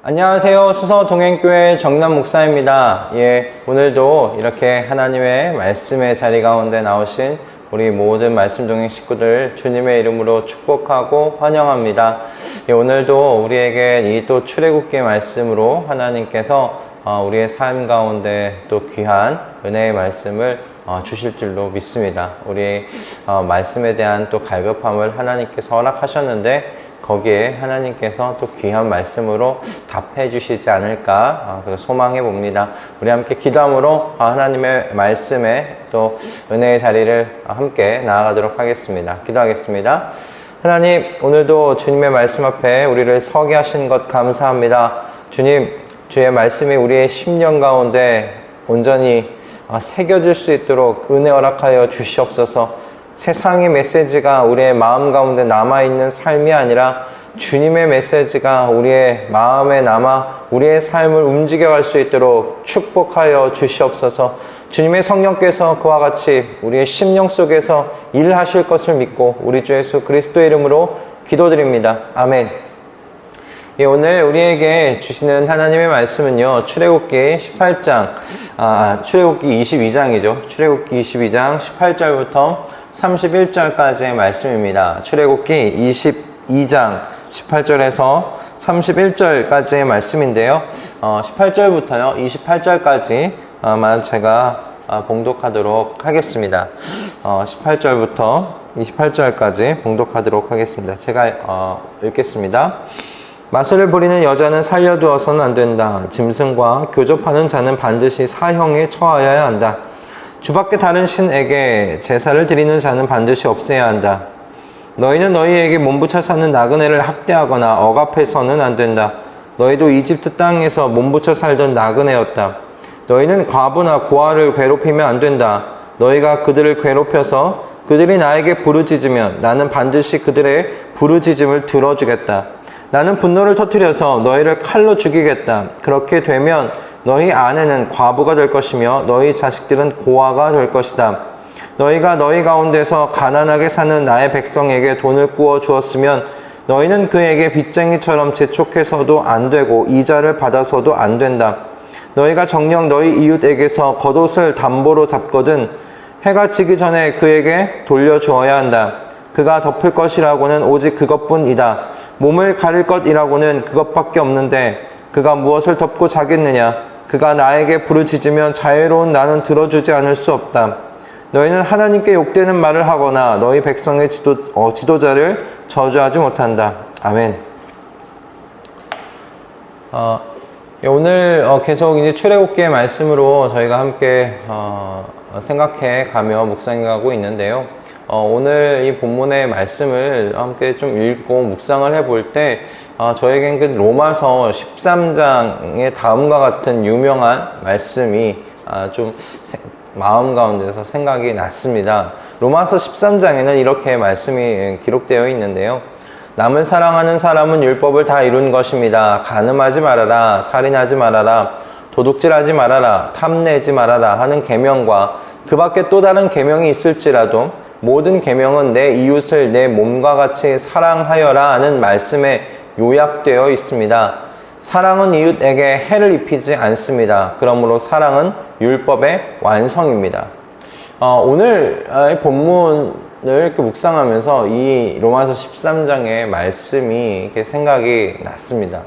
안녕하세요. 수서동행교회 정남 목사입니다. 오늘도 이렇게 하나님의 말씀의 자리 가운데 나오신 우리 모든 말씀 동행 식구들 주님의 이름으로 축복하고 환영합니다. 오늘도 우리에게 이 또 출애굽기 말씀으로 하나님께서 우리의 삶 가운데 또 귀한 은혜의 말씀을 주실 줄로 믿습니다. 우리의 말씀에 대한 또 갈급함을 하나님께서 허락하셨는데 거기에 하나님께서 또 귀한 말씀으로 답해 주시지 않을까 소망해 봅니다. 우리 함께 기도함으로 하나님의 말씀에 또 은혜의 자리를 함께 나아가도록 하겠습니다. 기도하겠습니다. 하나님, 오늘도 주님의 말씀 앞에 우리를 서게 하신 것 감사합니다. 주님, 주의 말씀이 우리의 심령 가운데 온전히 새겨질 수 있도록 은혜 허락하여 주시옵소서. 세상의 메시지가 우리의 마음 가운데 남아있는 삶이 아니라 주님의 메시지가 우리의 마음에 남아 우리의 삶을 움직여갈 수 있도록 축복하여 주시옵소서. 주님의 성령께서 그와 같이 우리의 심령 속에서 일하실 것을 믿고 우리 주 예수 그리스도의 이름으로 기도드립니다. 아멘. 오늘 우리에게 주시는 하나님의 말씀은요, 출애굽기 18장, 출애굽기 22장이죠. 출애굽기 22장 18절부터 31절까지의 말씀입니다. 출애굽기 22장 18절에서 31절까지의 말씀인데요. 18절부터요 28절까지만 제가 봉독하도록 하겠습니다. 18절부터 28절까지 봉독하도록 하겠습니다. 제가 읽겠습니다. 마술을 부리는 여자는 살려두어서는 안 된다. 짐승과 교접하는 자는 반드시 사형에 처하여야 한다. 주밖에 다른 신에게 제사를 드리는 자는 반드시 없애야 한다. 너희는 너희에게 몸부쳐 사는 나그네를 학대하거나 억압해서는 안 된다. 너희도 이집트 땅에서 몸부쳐 살던 나그네였다. 너희는 과부나 고아를 괴롭히면 안 된다. 너희가 그들을 괴롭혀서 그들이 나에게 부르짖으면 나는 반드시 그들의 부르짖음을 들어주겠다. 나는 분노를 터뜨려서 너희를 칼로 죽이겠다. 그렇게 되면 너희 아내는 과부가 될 것이며 너희 자식들은 고아가 될 것이다. 너희가 너희 가운데서 가난하게 사는 나의 백성에게 돈을 꾸어 주었으면 너희는 그에게 빚쟁이처럼 재촉해서도 안 되고 이자를 받아서도 안 된다. 너희가 정녕 너희 이웃에게서 겉옷을 담보로 잡거든 해가 지기 전에 그에게 돌려주어야 한다. 그가 덮을 것이라고는 오직 그것뿐이다. 몸을 가릴 것이라고는 그것밖에 없는데 그가 무엇을 덮고 자겠느냐? 그가 나에게 부르짖으면 자유로운 나는 들어주지 않을 수 없다. 너희는 하나님께 욕되는 말을 하거나 너희 백성의 지도자를 저주하지 못한다. 아멘. 오늘 계속 이제 출애굽기의 말씀으로 저희가 함께 생각해 가며 묵상하고 있는데요. 오늘 이 본문의 말씀을 함께 좀 읽고 묵상을 해볼 때 저에겐 그 로마서 13장의 다음과 같은 유명한 말씀이 좀 마음 가운데서 생각이 났습니다. 로마서 13장에는 이렇게 말씀이 기록되어 있는데요. 남을 사랑하는 사람은 율법을 다 이룬 것입니다. 간음하지 말아라, 살인하지 말아라, 도둑질하지 말아라, 탐내지 말아라 하는 계명과 그 밖에 또 다른 계명이 있을지라도 모든 계명은 내 이웃을 내 몸과 같이 사랑하여라 하는 말씀에 요약되어 있습니다. 사랑은 이웃에게 해를 입히지 않습니다. 그러므로 사랑은 율법의 완성입니다. 오늘 본문을 이렇게 묵상하면서 이 로마서 13장의 말씀이 이렇게 생각이 났습니다.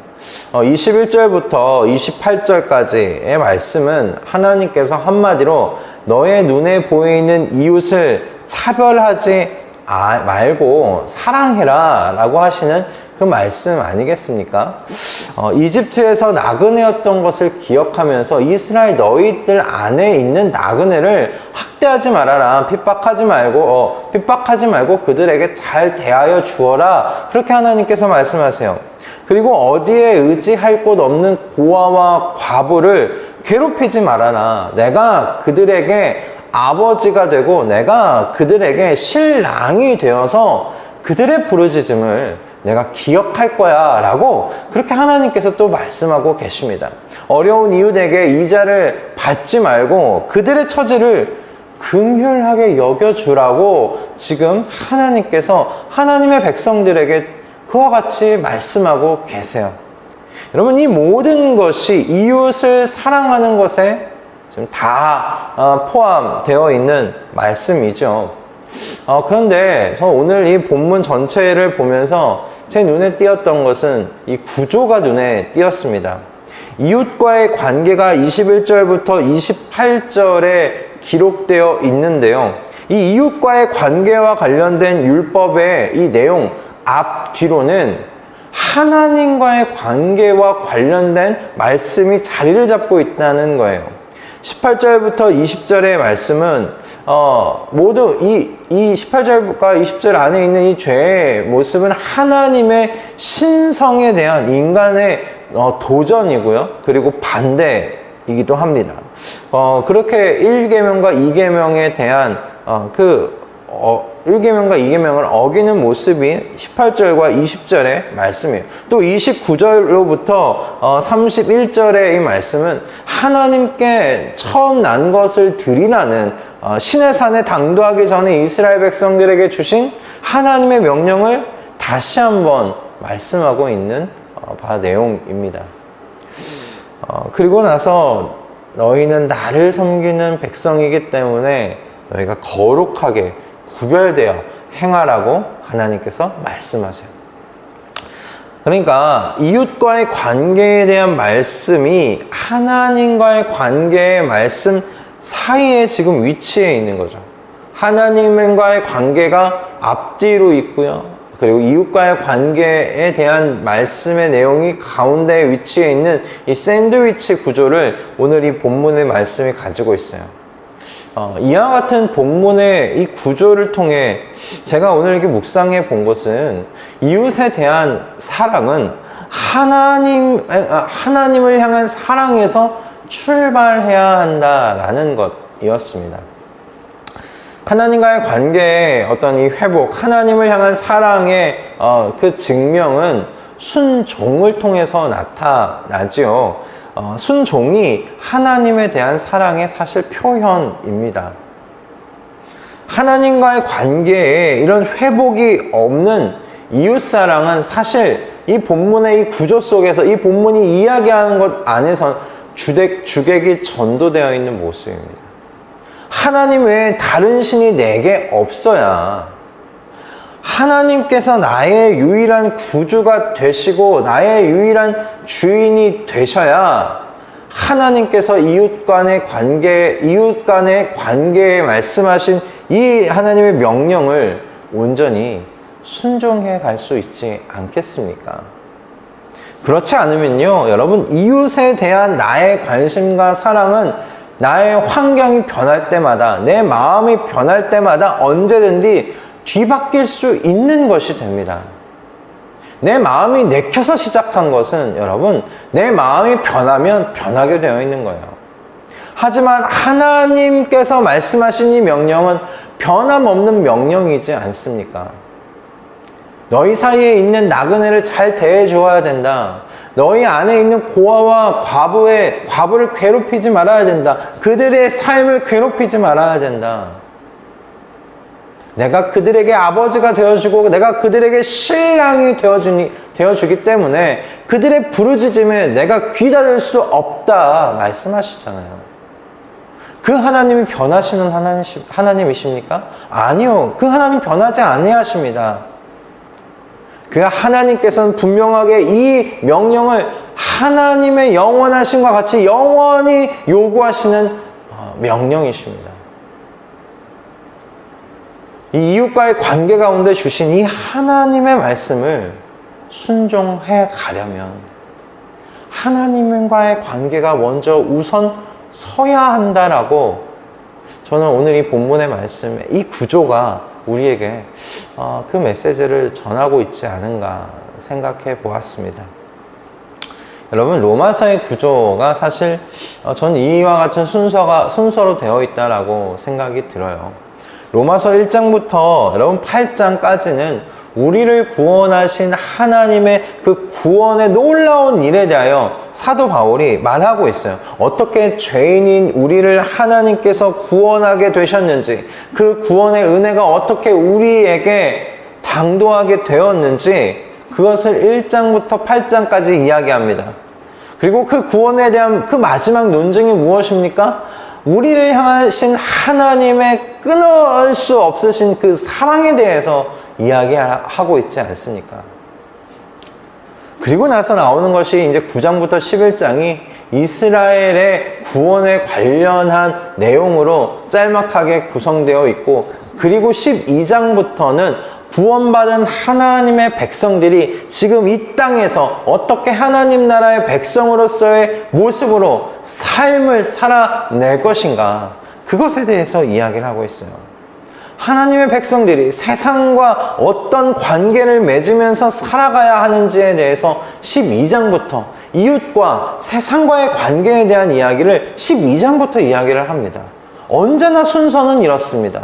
21절부터 28절까지의 말씀은 하나님께서 한마디로 너의 눈에 보이는 이웃을 차별하지 말고 사랑해라 라고 하시는 그 말씀 아니겠습니까? 이집트에서 나그네였던 것을 기억하면서 이스라엘 너희들 안에 있는 나그네를 학대하지 말아라, 핍박하지 말고 그들에게 잘 대하여 주어라, 그렇게 하나님께서 말씀하세요. 그리고 어디에 의지할 곳 없는 고아와 과부를 괴롭히지 말아라. 내가 그들에게 아버지가 되고 내가 그들에게 신랑이 되어서 그들의 부르짖음을 내가 기억할 거야 라고 그렇게 하나님께서 또 말씀하고 계십니다. 어려운 이웃에게 이자를 받지 말고 그들의 처지를 긍휼하게 여겨주라고 지금 하나님께서 하나님의 백성들에게 그와 같이 말씀하고 계세요. 여러분, 이 모든 것이 이웃을 사랑하는 것에 지금 다 포함되어 있는 말씀이죠. 그런데 저 오늘 이 본문 전체를 보면서 제 눈에 띄었던 것은 이 구조가 눈에 띄었습니다. 이웃과의 관계가 21절부터 28절에 기록되어 있는데요. 이 이웃과의 관계와 관련된 율법의 이 내용 앞뒤로는 하나님과의 관계와 관련된 말씀이 자리를 잡고 있다는 거예요. 18절부터 20절의 말씀은 모두 이 18절과 20절 안에 있는 이 죄의 모습은 하나님의 신성에 대한 인간의 도전이고요. 그리고 반대이기도 합니다. 그렇게 1계명과 2계명에 대한 1계명과 2계명을 어기는 모습이 18절과 20절의 말씀이에요. 또 29절로부터 31절의 이 말씀은 하나님께 처음 난 것을 드리라는 신의 산에 당도하기 전에 이스라엘 백성들에게 주신 하나님의 명령을 다시 한번 말씀하고 있는 바 내용입니다. 그리고 나서 너희는 나를 섬기는 백성이기 때문에 너희가 거룩하게 구별되어 행하라고 하나님께서 말씀하세요. 그러니까 이웃과의 관계에 대한 말씀이 하나님과의 관계의 말씀 사이에 지금 위치해 있는 거죠. 하나님과의 관계가 앞뒤로 있고요. 그리고 이웃과의 관계에 대한 말씀의 내용이 가운데에 위치해 있는 이 샌드위치 구조를 오늘 이 본문의 말씀이 가지고 있어요. 이와 같은 본문의 이 구조를 통해 제가 오늘 이렇게 묵상해 본 것은 이웃에 대한 사랑은 하나님을 향한 사랑에서 출발해야 한다라는 것이었습니다. 하나님과의 관계의 어떤 이 회복, 하나님을 향한 사랑의 그 증명은 순종을 통해서 나타나지요. 순종이 하나님에 대한 사랑의 사실 표현입니다. 하나님과의 관계에 이런 회복이 없는 이웃사랑은 사실 이 본문의 이 구조 속에서 이 본문이 이야기하는 것 안에서 주객이 전도되어 있는 모습입니다. 하나님 외에 다른 신이 내게 없어야 하나님께서 나의 유일한 구주가 되시고 나의 유일한 주인이 되셔야 하나님께서 이웃 간의 관계에 말씀하신 이 하나님의 명령을 온전히 순종해 갈 수 있지 않겠습니까? 그렇지 않으면요, 여러분, 이웃에 대한 나의 관심과 사랑은 나의 환경이 변할 때마다, 내 마음이 변할 때마다 언제든지 뒤바뀔 수 있는 것이 됩니다. 내 마음이 내켜서 시작한 것은 여러분, 내 마음이 변하면 변하게 되어 있는 거예요. 하지만 하나님께서 말씀하신 이 명령은 변함없는 명령이지 않습니까? 너희 사이에 있는 나그네를 잘 대해 주어야 된다. 너희 안에 있는 고아와 과부를 괴롭히지 말아야 된다. 그들의 삶을 괴롭히지 말아야 된다. 내가 그들에게 아버지가 되어주고 내가 그들에게 신랑이 되어주기 때문에 그들의 부르짖음에 내가 귀닫을 수 없다 말씀하시잖아요. 그 하나님이 변하시는 하나님이십니까? 아니요. 그 하나님 변하지 아니하십니다. 그 하나님께서는 분명하게 이 명령을 하나님의 영원하심과 같이 영원히 요구하시는 명령이십니다. 이 이웃과의 관계 가운데 주신 이 하나님의 말씀을 순종해 가려면 하나님과의 관계가 먼저 우선 서야 한다라고 저는 오늘 이 본문의 말씀에 이 구조가 우리에게 그 메시지를 전하고 있지 않은가 생각해 보았습니다. 여러분, 로마서의 구조가 사실 전 이와 같은 순서로 되어 있다라고 생각이 들어요. 로마서 1장부터 여러분 8장까지는 우리를 구원하신 하나님의 그 구원의 놀라운 일에 대하여 사도 바울이 말하고 있어요. 어떻게 죄인인 우리를 하나님께서 구원하게 되셨는지, 그 구원의 은혜가 어떻게 우리에게 당도하게 되었는지 그것을 1장부터 8장까지 이야기합니다. 그리고 그 구원에 대한 그 마지막 논증이 무엇입니까? 우리를 향하신 하나님의 끊을 수 없으신 그 사랑에 대해서 이야기하고 있지 않습니까? 그리고 나서 나오는 것이 이제 9장부터 11장이 이스라엘의 구원에 관련한 내용으로 짤막하게 구성되어 있고, 그리고 12장부터는 구원받은 하나님의 백성들이 지금 이 땅에서 어떻게 하나님 나라의 백성으로서의 모습으로 삶을 살아낼 것인가, 그것에 대해서 이야기를 하고 있어요. 하나님의 백성들이 세상과 어떤 관계를 맺으면서 살아가야 하는지에 대해서 12장부터 이웃과 세상과의 관계에 대한 이야기를 12장부터 이야기를 합니다. 언제나 순서는 이렇습니다.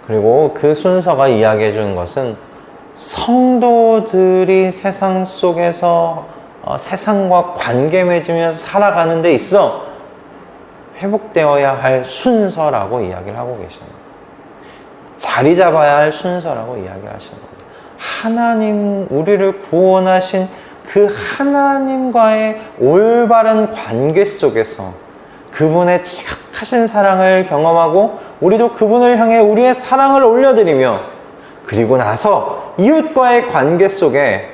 그리고 그 순서가 이야기해 주는 것은 성도들이 세상 속에서 세상과 관계 맺으면서 살아가는 데 있어 회복되어야 할 순서라고 이야기를 하고 계십니다. 자리 잡아야 할 순서라고 이야기를 하시는 겁니다. 하나님, 우리를 구원하신 그 하나님과의 올바른 관계 속에서 그분의 지극하신 사랑을 경험하고 우리도 그분을 향해 우리의 사랑을 올려드리며, 그리고 나서 이웃과의 관계 속에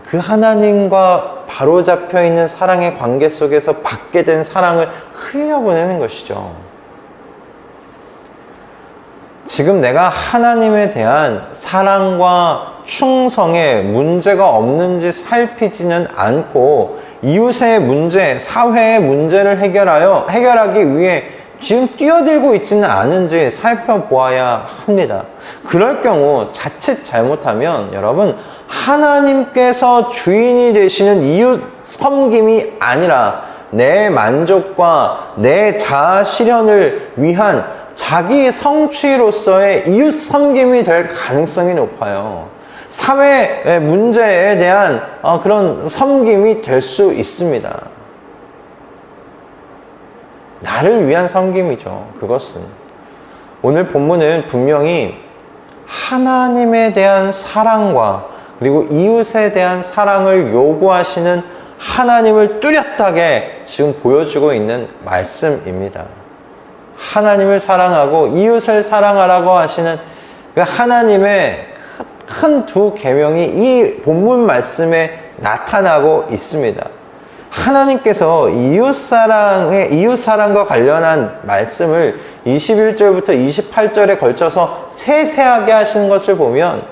그 하나님과 바로 잡혀 있는 사랑의 관계 속에서 받게 된 사랑을 흘려보내는 것이죠. 지금 내가 하나님에 대한 사랑과 충성에 문제가 없는지 살피지는 않고 이웃의 문제, 사회의 문제를 해결하기 위해 지금 뛰어들고 있지는 않은지 살펴보아야 합니다. 그럴 경우 자칫 잘못하면 여러분, 하나님께서 주인이 되시는 이웃 섬김이 아니라 내 만족과 내 자아 실현을 위한 자기 성취로서의 이웃 섬김이 될 가능성이 높아요. 사회의 문제에 대한 그런 섬김이 될 수 있습니다. 나를 위한 섬김이죠. 그것은 오늘 본문은 분명히 하나님에 대한 사랑과 그리고 이웃에 대한 사랑을 요구하시는 하나님을 뚜렷하게 지금 보여주고 있는 말씀입니다. 하나님을 사랑하고 이웃을 사랑하라고 하시는 그 하나님의 큰 두 계명이 이 본문 말씀에 나타나고 있습니다. 하나님께서 이웃 사랑과 관련한 말씀을 21절부터 28절에 걸쳐서 세세하게 하시는 것을 보면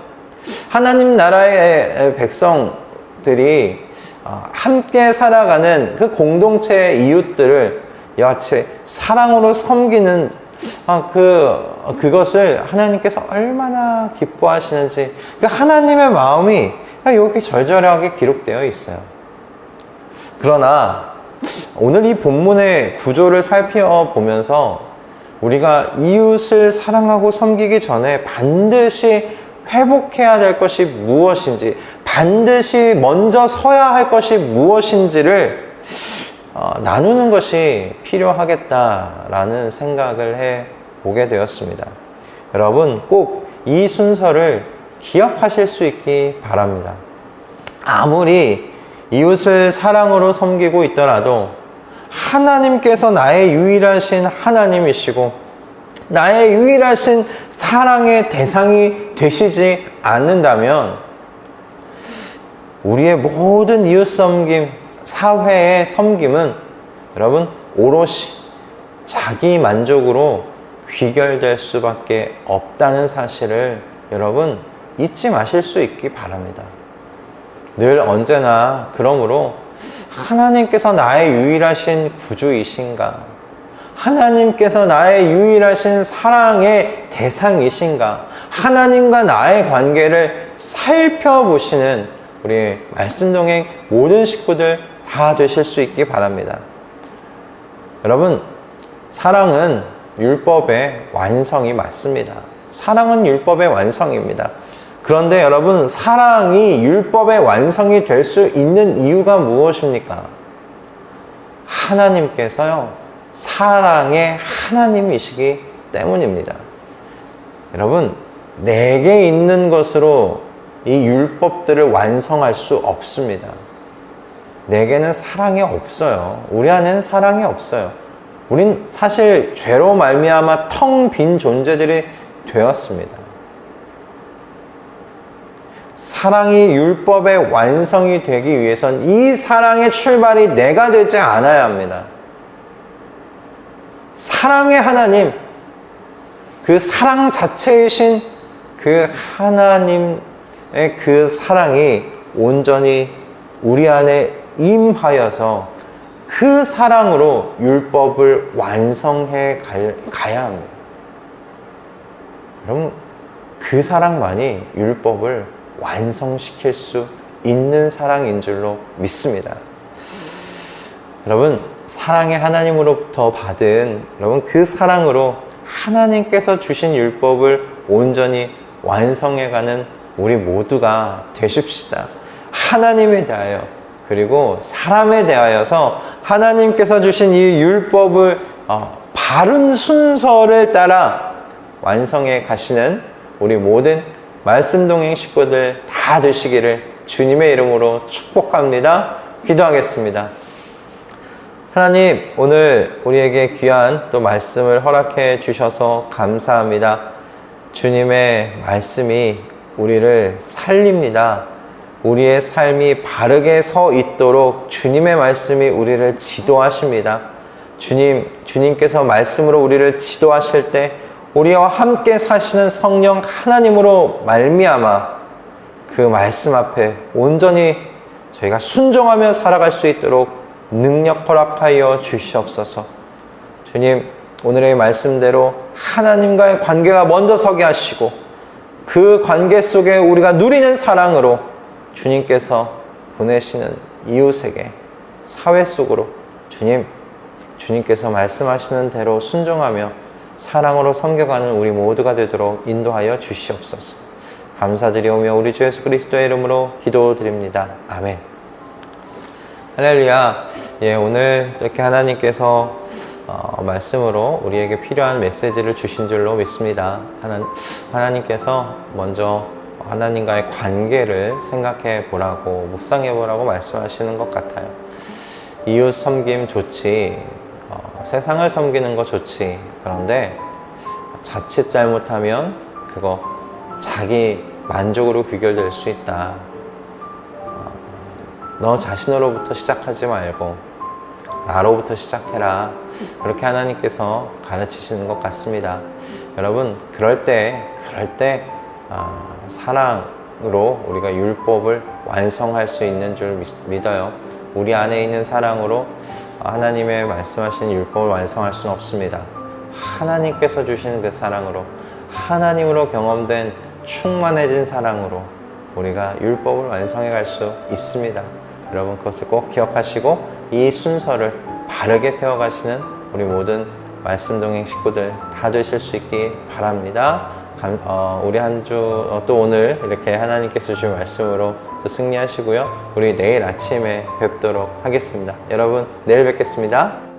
하나님 나라의 백성들이 함께 살아가는 그 공동체의 이웃들을 여하치 사랑으로 섬기는 그것을 하나님께서 얼마나 기뻐하시는지 그 하나님의 마음이 여기 절절하게 기록되어 있어요. 그러나 오늘 이 본문의 구조를 살펴보면서 우리가 이웃을 사랑하고 섬기기 전에 반드시 회복해야 될 것이 무엇인지, 반드시 먼저 서야 할 것이 무엇인지를 나누는 것이 필요하겠다라는 생각을 해보게 되었습니다. 여러분, 꼭 이 순서를 기억하실 수 있기 바랍니다. 아무리 이웃을 사랑으로 섬기고 있더라도 하나님께서 나의 유일하신 하나님이시고 나의 유일하신 사랑의 대상이 되시지 않는다면 우리의 모든 이웃 섬김, 사회의 섬김은 여러분 오롯이 자기 만족으로 귀결될 수밖에 없다는 사실을 여러분 잊지 마실 수 있기 바랍니다. 늘 언제나 그러므로 하나님께서 나의 유일하신 구주이신가? 하나님께서 나의 유일하신 사랑의 대상이신가? 하나님과 나의 관계를 살펴보시는 우리 말씀동행 모든 식구들 다 되실 수 있기 바랍니다. 여러분, 사랑은 율법의 완성이 맞습니다. 사랑은 율법의 완성입니다. 그런데 여러분, 사랑이 율법의 완성이 될 수 있는 이유가 무엇입니까? 하나님께서요, 사랑의 하나님이시기 때문입니다. 여러분, 내게 있는 것으로 이 율법들을 완성할 수 없습니다. 내게는 사랑이 없어요. 우리 안에는 사랑이 없어요. 우린 사실 죄로 말미암아 텅 빈 존재들이 되었습니다. 사랑이 율법의 완성이 되기 위해선 이 사랑의 출발이 내가 되지 않아야 합니다. 사랑의 하나님, 그 사랑 자체이신 그 하나님의 그 사랑이 온전히 우리 안에 임하여서 그 사랑으로 율법을 완성해 가야 합니다. 그럼 그 사랑만이 율법을 완성시킬 수 있는 사랑인 줄로 믿습니다. 여러분, 사랑의 하나님으로부터 받은 여러분 그 사랑으로 하나님께서 주신 율법을 온전히 완성해가는 우리 모두가 되십시다. 하나님에 대하여 그리고 사람에 대하여서 하나님께서 주신 이 율법을 바른 순서를 따라 완성해 가시는 우리 모든 말씀동행 식구들 다 되시기를 주님의 이름으로 축복합니다. 기도하겠습니다. 하나님, 오늘 우리에게 귀한 또 말씀을 허락해 주셔서 감사합니다. 주님의 말씀이 우리를 살립니다. 우리의 삶이 바르게 서 있도록 주님의 말씀이 우리를 지도하십니다. 주님께서 말씀으로 우리를 지도하실 때 우리와 함께 사시는 성령 하나님으로 말미암아 그 말씀 앞에 온전히 저희가 순종하며 살아갈 수 있도록 능력 허락하여 주시옵소서. 주님, 오늘의 말씀대로 하나님과의 관계가 먼저 서게 하시고 그 관계 속에 우리가 누리는 사랑으로 주님께서 보내시는 이웃에게 사회 속으로 주님께서 말씀하시는 대로 순종하며 사랑으로 섬겨가는 우리 모두가 되도록 인도하여 주시옵소서. 감사드리오며 우리 주 예수 그리스도의 이름으로 기도드립니다. 아멘. 할렐루야. 오늘 이렇게 하나님께서 말씀으로 우리에게 필요한 메시지를 주신 줄로 믿습니다. 하나님께서 먼저 하나님과의 관계를 생각해 보라고, 묵상해 보라고 말씀하시는 것 같아요. 이웃 섬김 좋지, 세상을 섬기는 거 좋지. 그런데 자칫 잘못하면 그거 자기 만족으로 귀결될 수 있다. 너 자신으로부터 시작하지 말고 나로부터 시작해라. 그렇게 하나님께서 가르치시는 것 같습니다. 여러분, 그럴 때 사랑으로 우리가 율법을 완성할 수 있는 줄 믿어요. 우리 안에 있는 사랑으로 하나님의 말씀하신 율법을 완성할 수는 없습니다. 하나님께서 주신 그 사랑으로, 하나님으로 경험된 충만해진 사랑으로 우리가 율법을 완성해 갈 수 있습니다. 여러분, 그것을 꼭 기억하시고 이 순서를 바르게 세워가시는 우리 모든 말씀동행 식구들 다 되실 수 있기 바랍니다. 우리 한 주 또 오늘 이렇게 하나님께서 주신 말씀으로 또 승리하시고요. 우리 내일 아침에 뵙도록 하겠습니다. 여러분, 내일 뵙겠습니다.